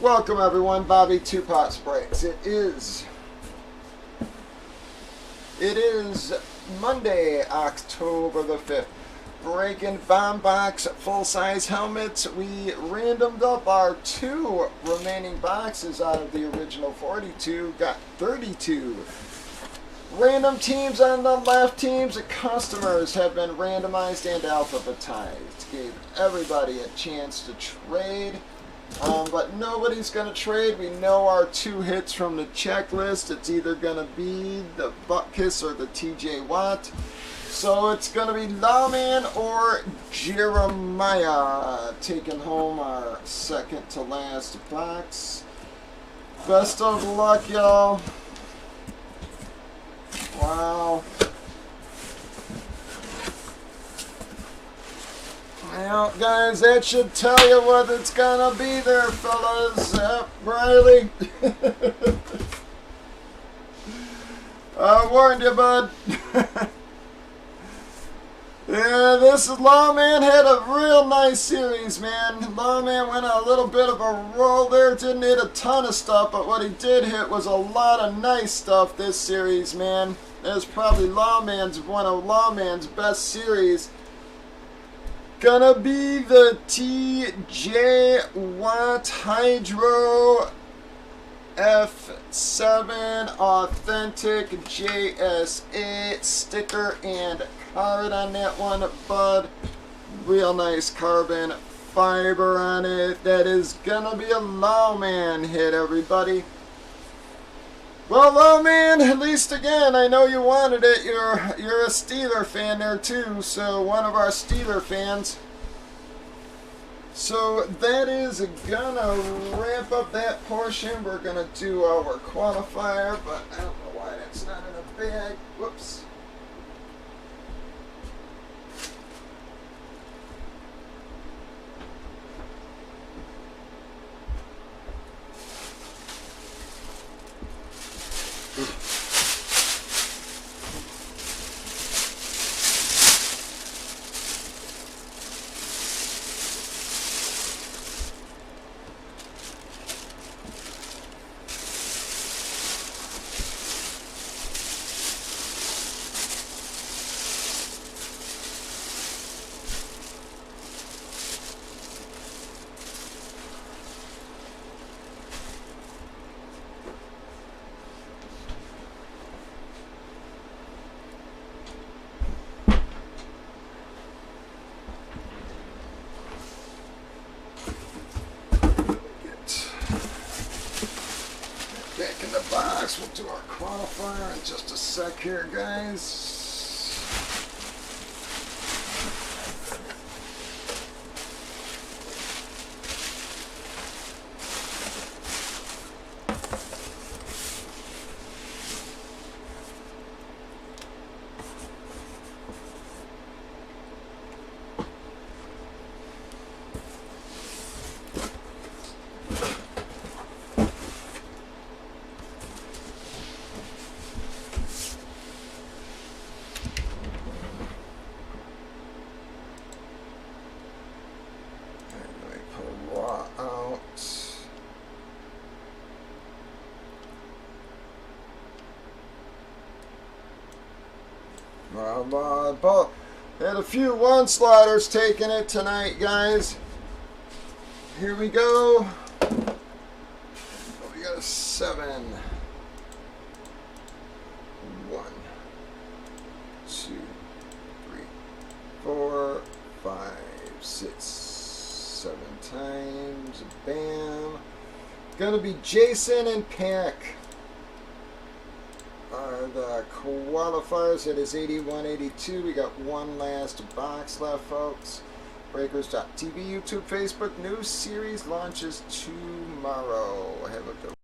Welcome everyone, Bobby Two Pots Breaks. It is Monday, October the 5th. Breaking Bomb Box full-size helmets. We randomed up our 2 remaining boxes out of the original 42. Got 32. Random teams on the left. Teams of customers have been randomized and alphabetized. Gave everybody a chance to trade. But nobody's going to trade. We know our 2 hits from the checklist. It's either going to be the Butkus or the TJ Watt. So it's going to be Lawman or Jeremiah taking home our second to last box. Best of luck, y'all. Wow. Well, guys, that should tell you what it's gonna be there, fellas. Riley. I warned you, bud. Yeah, this is Lawman had a real nice series, man. Lawman went on a little bit of a roll there. Didn't hit a ton of stuff, but what he did hit was a lot of nice stuff this series, man. That's probably one of Lawman's best series. Gonna be the TJ Watt Hydro F7 Authentic JSA sticker and card on that one, bud. Real nice carbon fiber on it. That is gonna be a Lawman hit, everybody. Well, Lawman, at least again, I know you wanted it. You're a Steeler fan there too, so one of our Steeler fans. So that is gonna wrap up that portion. We're gonna do our qualifier, but I don't know why that's not in a bag. Whoops. Back in the box, we'll do our qualifier in just a sec here, guys. Well, had a few one sliders taking it tonight, guys. Here we go. Oh, we got a 7. 1, 2, 3, 4, 5, 6, 7 times. Bam. Gonna be Jason and Pack. The qualifiers, it is 81-82. We got one last box left, folks. Breakers.tv, YouTube, Facebook. New series launches tomorrow. Have a good one.